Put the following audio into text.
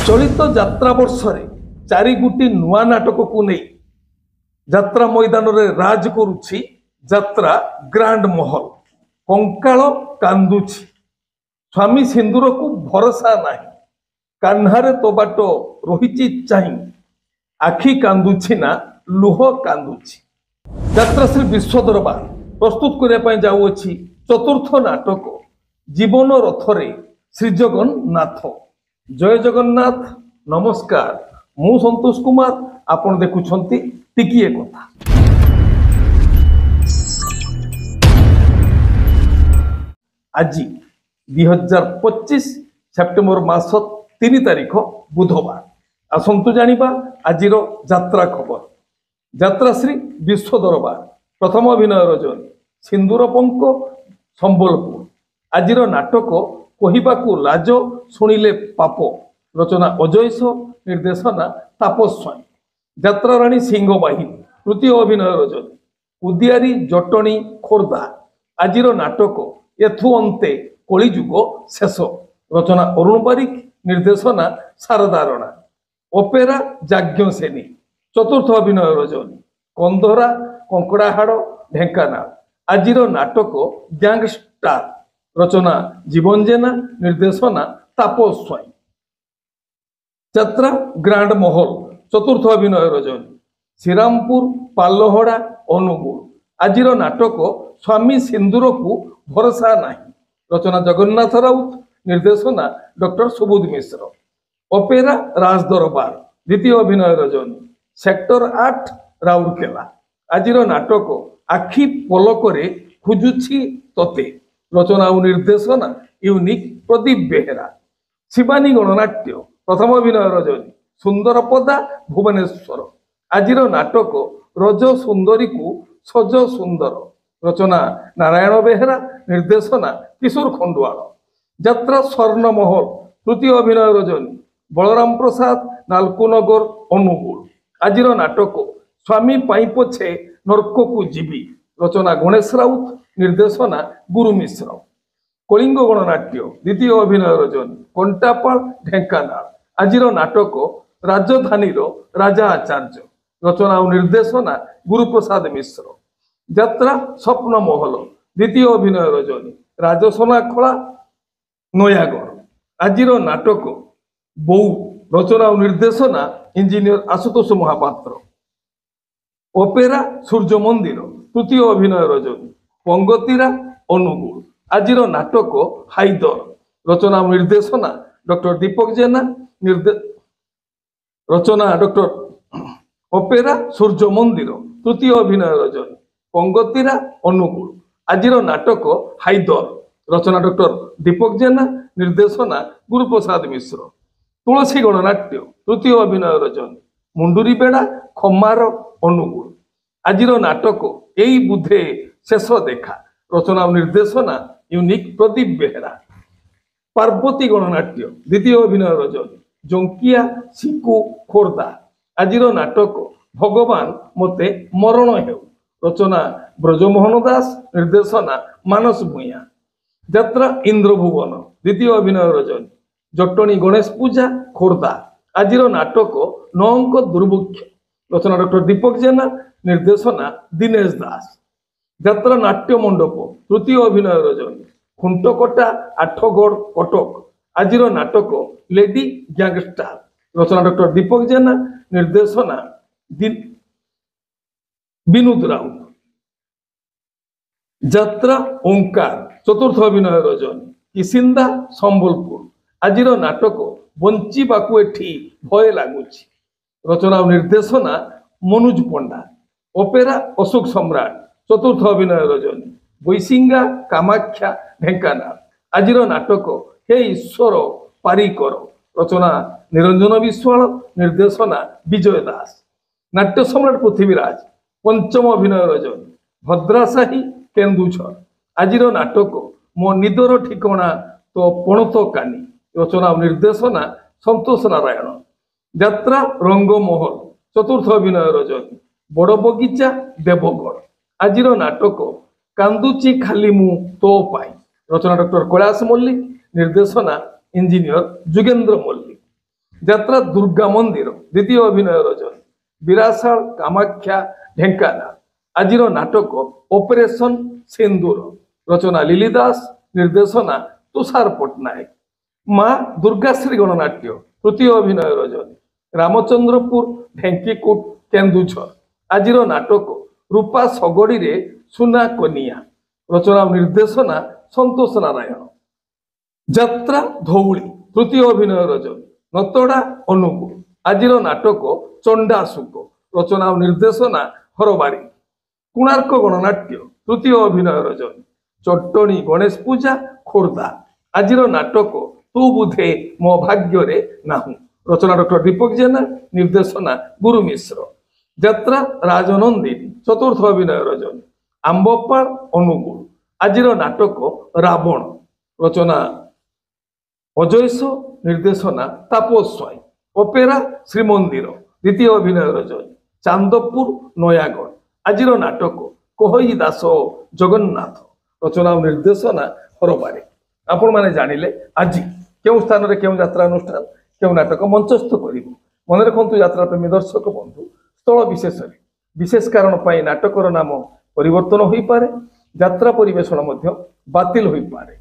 चलित यात्रा वर्ष चारि गोटी नुआ नाटक को नहीं यात्रा मैदान रे राज करुछि यात्रा ग्रांड महल। कंकाल कांदुछि स्वामी सिंदूर को भरोसा नहीं कान्हारे तो बाट रही चाहि आखि कांदुछि ना लुह कांदुछि। यात्रा श्री विश्व दरबार प्रस्तुत करने जाऊँगी चतुर्थ नाटक जीवन रथरे श्री जगन्नाथ। जय जगन्नाथ नमस्कार मु संतोष कुमार आपण देखुछंती टिकिए कथा। आज 2025 सेप्टेम्बर मास 3 तारिख बुधवार। आसंतु जानिबा आजिर यात्रा खबर। यात्रा श्री विश्व दरबार प्रथम अभिनय रजनी सिंदूर पंक संबलपुर। आजिर नाटक कहिबाकू लाज शुणिले पाप। रचना अजयस निर्देशना तापस स्वाई। यात्रा राणी सिंह बाहिनी तृतीय अभिनय रजनी उदियारी जटणी खोर्धा। आजिर नाटक एथु अंते कलिजुग शेष। रचना अरुण बारिक निर्देशना शारदा राणा। ओपेरा जाज्ञ सेनी। चतुर्थ अभिनय रजनी कंधरा कंकड़ाहाड़ ढेंकानाल। आजिर नाटक गैंगस्टार। रचना जीवन जेना निर्देशना तापस स्वाई। यात्रा ग्रांड महल चतुर्थ अभिनय रजनी श्रीरामपुर पालहड़ा अनुगुल। आजिर नाटक स्वामी सिंदूर को भरोसा नहीं। रचना जगन्नाथ राउत निर्देशना डॉक्टर सुबोध मिश्र। ओपेरा राज दरबार द्वितीय अभिनय रजनी सेक्टर 8 राउरकेला। आजिर नाटक आखि पलकरे खोजुछि तते। रचना और निर्देशना यूनिक प्रदीप बेहेरा। शिवानी गणनाट्य प्रथम अभिनय रजनी सुंदर पदा भुवनेश्वर। आजिर नाटक रज सुंदरी को सज सुंदर। रचना नारायण बेहेरा निर्देशना किशोर खंडुआल। यात्रा स्वर्ण महल तृतीय अभिनय रजनी बलराम प्रसाद नालकुनगर अनुगुल। आजिर नाटक स्वामी पाई पछे नर्क को जीवी। रचना गणेश राउत निर्देशना गुरु मिश्र। कलिंग गणनाट्य द्वितीय अभिनय रजनी कंटापाल ढेंकानाल। आजिर नाटक राजधानी राजा आचार्य। रचना और निर्देशना गुरुप्रसाद मिश्र। यात्रा स्वप्न महल द्वितीय अभिनय रजनी राजसोना खला नयागढ़। आजिर नाटक बौ। रचना और निर्देशना इंजीनियर आशुतोष महापात्र। ओपेरा सूर्य मंदिर तृतीय अभिनय रजनी पंगतीरा अनुगुल। आजिर नाटक हाइदर। रचना और निर्देशना डॉक्टर दीपक जेना रचना डॉक्टर ओपेरा सूर्य मंदिर तृतीय अभिनय रजनी पंगतीरा अनुगुल। आजिर नाटक हाइदर। रचना डॉक्टर दीपक जेना निर्देशना गुरुप्रसाद मिश्र। तुलसी गणनाट्य तृतीय अभिनय रजनी मुंडुरी बेड़ा खमार अनुगुल। आजिर नाटक एई बुधे शेष देखा। रचना और निर्देशना यूनिक प्रदीप बेहेरा। पार्वती गणनाट्य द्वितीय अभिनय रजनी जंकिया सिकु खोर्धा। आजिर नाटक भगवान मते मरण हेउ। रचना ब्रजमोहन दास निर्देशना मानस भूया। यात्रा इंद्रभुवन द्वितीय अभिनय रजनी जटणी गणेश पूजा खोर्धा। आजिर नाटक नौंक दुर्भिक्ष। रचना डॉक्टर दीपक जेना निर्देशना दिनेश दास। यात्रा नाट्य मंडप तृतीय अभिनय रजनी खुंटकटा आठगढ़ कटक। आजिर नाटक लेडी गैंगस्टार। रचना डॉक्टर दीपक जेना निर्देशना विनोद राउत। यात्रा ओंकार चतुर्थ अभिनय रजनी किसिंदा संबलपुर। आजिर नाटक बंचीबाकू एठी भय लगुच। रचना और निर्देशना मनुज पंडा। ओपेरा अशोक सम्राट चतुर्थ अभिनय रजनी बैसिंगा कामाख्या ढेंकानाल। आजिर नाटक हे ईश्वर पारिकर। रचना निरंजन विश्वाल निर्देशना विजय दास। नाट्य सम्राट पृथ्वीराज पंचम अभिनय रजनी भद्राशाही केन्दुझर। आजिर नाटक मो निदर ठिकणा तो पणत कानी। रचना और निर्देशना संतोष नारायण। यात्रा रंगमहल चतुर्थ अभिनय रजनी बड़ बगीचा देवगढ़। आजिर नाटक कांदुची खाली मु तो पाई। रचना डॉक्टर कैलाश मल्लिक निर्देशना इंजीनियर जुगेंद्र मल्लिक। যাত্রা দুর্গা মন্দির দ্বিতীয় অভিনয় রচনা বিরাসাল কামাখ্যা ঢেঙ্কানাল আজির নাটক অপারেশন সিন্দুর রচনা লিলি দাস নির্দেশনা তুষার পট্টনায়ক মা দুর্গাশ্রী গণনাট্য তৃতীয় অভিনয় রজনী রামচন্দ্রপুর ঢেঙ্কিকুট কেন্দুঝর আজির নাটক রূপা শগড়িরে সুনা কনিয়া রচনা ও নির্দেশনা সন্তোষ নারায়ণ যাত্রা ধৌଳି তৃতীয় অভিনয় রজনী নতড়া অনুগুল আজির নাটক চণ্ডাশুক রচনা ও নির্দেশনা হরবাড়ি কোଣାର୍କ গণনাট্য তৃতীয় অভিনয় রজনী চট্টণী গণেশ পূজা খোর্ধা আজির নাটক তু বুধে মো ভাগ্যরে নাহু রচনা ডক্টর দীপক জেনা নির্দেশনা গুরু মিশ্র যাত্রা রাজনন্দিনী চতুর্থ অভিনয় রজনী আম্বপাড় অনুগুল আজির নাটক রাবণ রচনা অজয়স নির্দেশনা তাপস স্বাই অপেরা শ্রীমন্দির দ্বিতীয় অভিনয় রজনী চান্দপুর নয়াগড় আজির নাটক কোহই দাস জগন্নাথ রচনা ও নির্দেশনা হরবাড়ি আপন মানে জানিলে আজি কেউ স্থাନରେ কেউ যাত্রা অনুষ্ঠান কেউ নাটক মঞ্চস্থ করিব মনে রাখন্তু যাত্রা প্রেমী দর্শক বন্ধু স্থল বিশেষরে বিশেষ কারণ পাই নাটকর নাম পরিবর্তন হইপারে যাত্রা পরিবেশন মধ্য বাতিল হইপারে